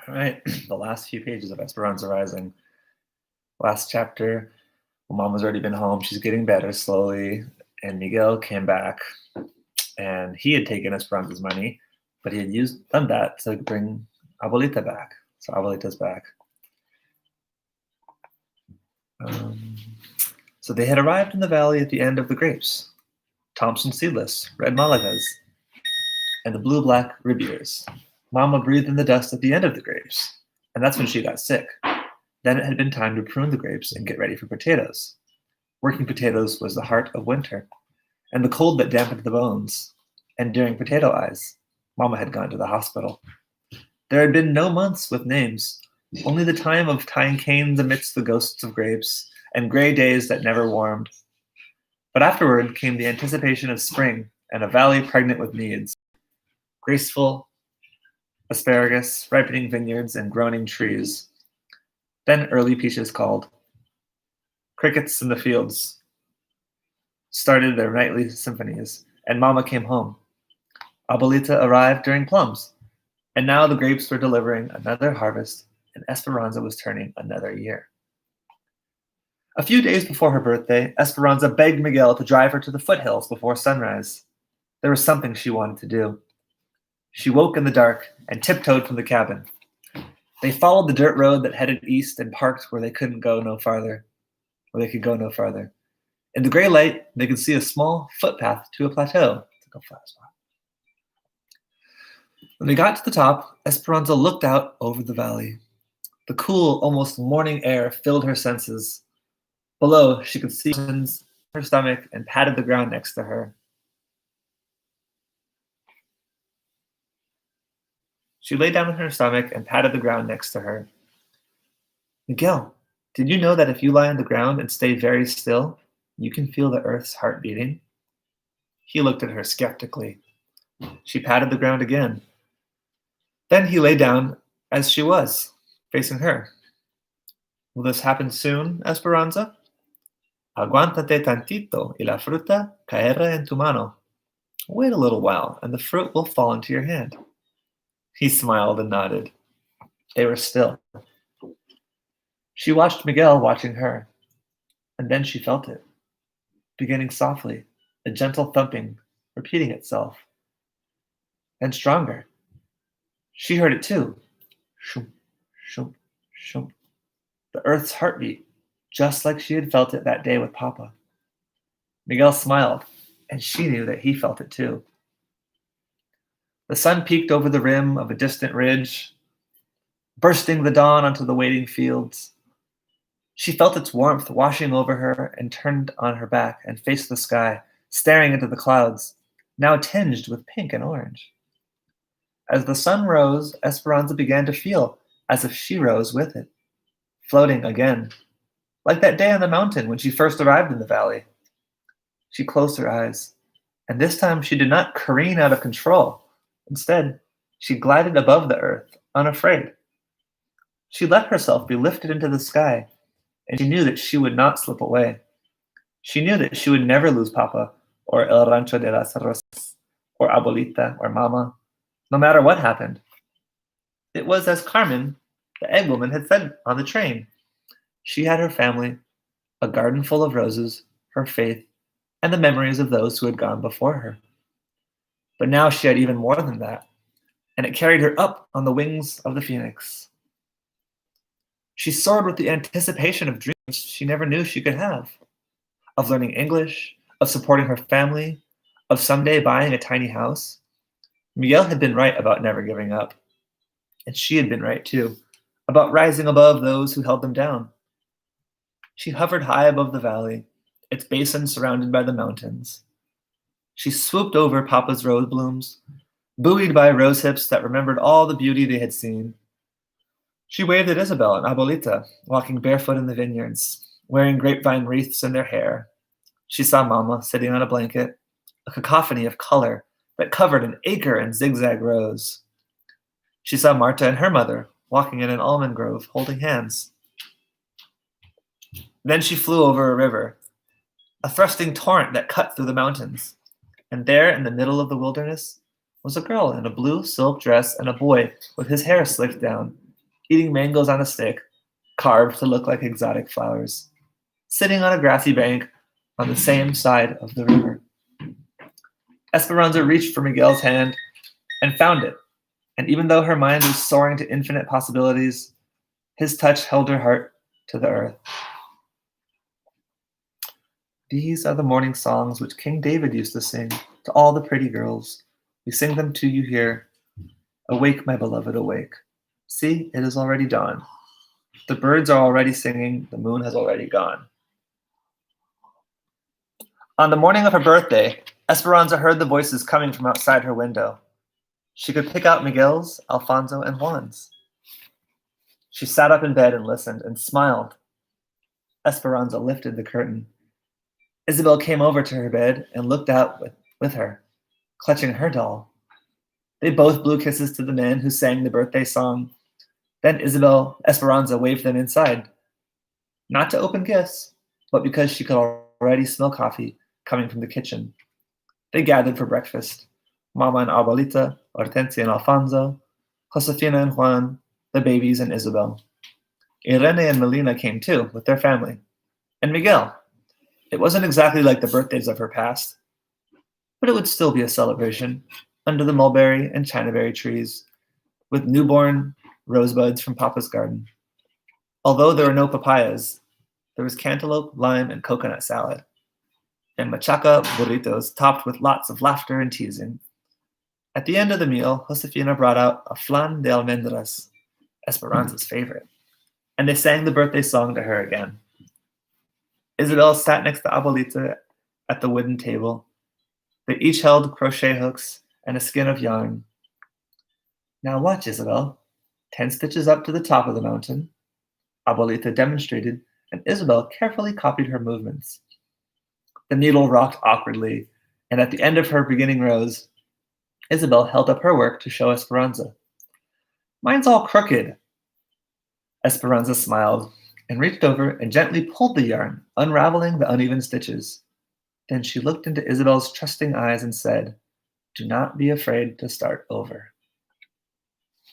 All right, the last few pages of Esperanza Rising. Last chapter, Mama's already been home. She's getting better slowly. And Miguel came back, and he had taken Esperanza's money, but he had done that to bring Abuelita back. So Abuelita's back. So they had arrived in the valley at the end of the grapes. Thompson seedless, red malagas, and the blue-black ribiers. Mama breathed in the dust at the end of the grapes, and that's when she got sick. Then it had been time to prune the grapes and get ready for potatoes. Working potatoes was the heart of winter, and the cold that dampened the bones. And during potato eyes, Mama had gone to the hospital. There had been no months with names, only the time of tying canes amidst the ghosts of grapes, and gray days that never warmed. But afterward came the anticipation of spring and a valley pregnant with needs. Graceful asparagus, ripening vineyards, and groaning trees. Then early peaches called. Crickets in the fields started their nightly symphonies, and Mama came home. Abuelita arrived during plums, and now the grapes were delivering another harvest, and Esperanza was turning another year. A few days before her birthday, Esperanza begged Miguel to drive her to the foothills before sunrise. There was something she wanted to do. She woke in the dark and tiptoed from the cabin. They followed the dirt road that headed east and parked where they could go no farther. In the gray light, they could see a small footpath to a plateau. When they got to the top, Esperanza looked out over the valley. The cool, almost morning air filled her senses. Below, she could see her stomach and patted the ground next to her. She lay down on her stomach and patted the ground next to her. Miguel, did you know that if you lie on the ground and stay very still, you can feel the earth's heart beating? He looked at her skeptically. She patted the ground again. Then he lay down as she was, facing her. Will this happen soon, Esperanza? Aguántate tantito y la fruta caerá en tu mano. Wait a little while, and the fruit will fall into your hand. He smiled and nodded. They were still. She watched Miguel watching her, and then she felt it, beginning softly, a gentle thumping, repeating itself. And stronger. She heard it too. Shoom, shoom, shoom. The earth's heartbeat, just like she had felt it that day with Papa. Miguel smiled, and she knew that he felt it too. The sun peeked over the rim of a distant ridge, bursting the dawn onto the waiting fields. She felt its warmth washing over her and turned on her back and faced the sky, staring into the clouds, now tinged with pink and orange. As the sun rose, Esperanza began to feel as if she rose with it, floating again, like that day on the mountain when she first arrived in the valley. She closed her eyes, and this time she did not careen out of control. Instead, she glided above the earth, unafraid. She let herself be lifted into the sky, and she knew that she would not slip away. She knew that she would never lose Papa, or El Rancho de las Rosas, or Abuelita, or Mama, no matter what happened. It was as Carmen, the egg woman, had said on the train. She had her family, a garden full of roses, her faith, and the memories of those who had gone before her. But now she had even more than that, and it carried her up on the wings of the phoenix. She soared with the anticipation of dreams she never knew she could have, of learning English, of supporting her family, of someday buying a tiny house. Miguel had been right about never giving up, and she had been right too, about rising above those who held them down. She hovered high above the valley, its basin surrounded by the mountains. She swooped over Papa's rose blooms, buoyed by rose hips that remembered all the beauty they had seen. She waved at Isabel and Abuelita, walking barefoot in the vineyards, wearing grapevine wreaths in their hair. She saw Mama sitting on a blanket, a cacophony of color that covered an acre and zigzag rows. She saw Marta and her mother walking in an almond grove, holding hands. Then she flew over a river, a thrusting torrent that cut through the mountains. And there, in the middle of the wilderness, was a girl in a blue silk dress and a boy with his hair slicked down, eating mangoes on a stick, carved to look like exotic flowers, sitting on a grassy bank on the same side of the river. Esperanza reached for Miguel's hand and found it, and even though her mind was soaring to infinite possibilities, his touch held her heart to the earth. These are the morning songs which King David used to sing to all the pretty girls. We sing them to you here. Awake, my beloved, awake. See, it is already dawn. The birds are already singing, the moon has already gone. On the morning of her birthday, Esperanza heard the voices coming from outside her window. She could pick out Miguel's, Alfonso, and Juan's. She sat up in bed and listened and smiled. Esperanza lifted the curtain. Isabel came over to her bed and looked out with her, clutching her doll. They both blew kisses to the man who sang the birthday song. Then Esperanza waved them inside. Not to open gifts, but because she could already smell coffee coming from the kitchen. They gathered for breakfast. Mama and Abuelita, Hortensia and Alfonso, Josefina and Juan, the babies and Isabel. Irene and Melina came too, with their family. And Miguel. It wasn't exactly like the birthdays of her past, but it would still be a celebration under the mulberry and chinaberry trees, with newborn rosebuds from Papa's garden. Although there were no papayas, there was cantaloupe, lime, and coconut salad, and machaca burritos topped with lots of laughter and teasing. At the end of the meal, Josefina brought out a flan de almendras, Esperanza's favorite, and they sang the birthday song to her again. Isabel sat next to Abuelita at the wooden table. They each held crochet hooks and a skein of yarn. Now watch, Isabel. 10 stitches up to the top of the mountain. Abuelita demonstrated, and Isabel carefully copied her movements. The needle rocked awkwardly, and at the end of her beginning rows, Isabel held up her work to show Esperanza. Mine's all crooked. Esperanza smiled and reached over and gently pulled the yarn, unraveling the uneven stitches. Then she looked into Isabel's trusting eyes and said, "Do not be afraid to start over."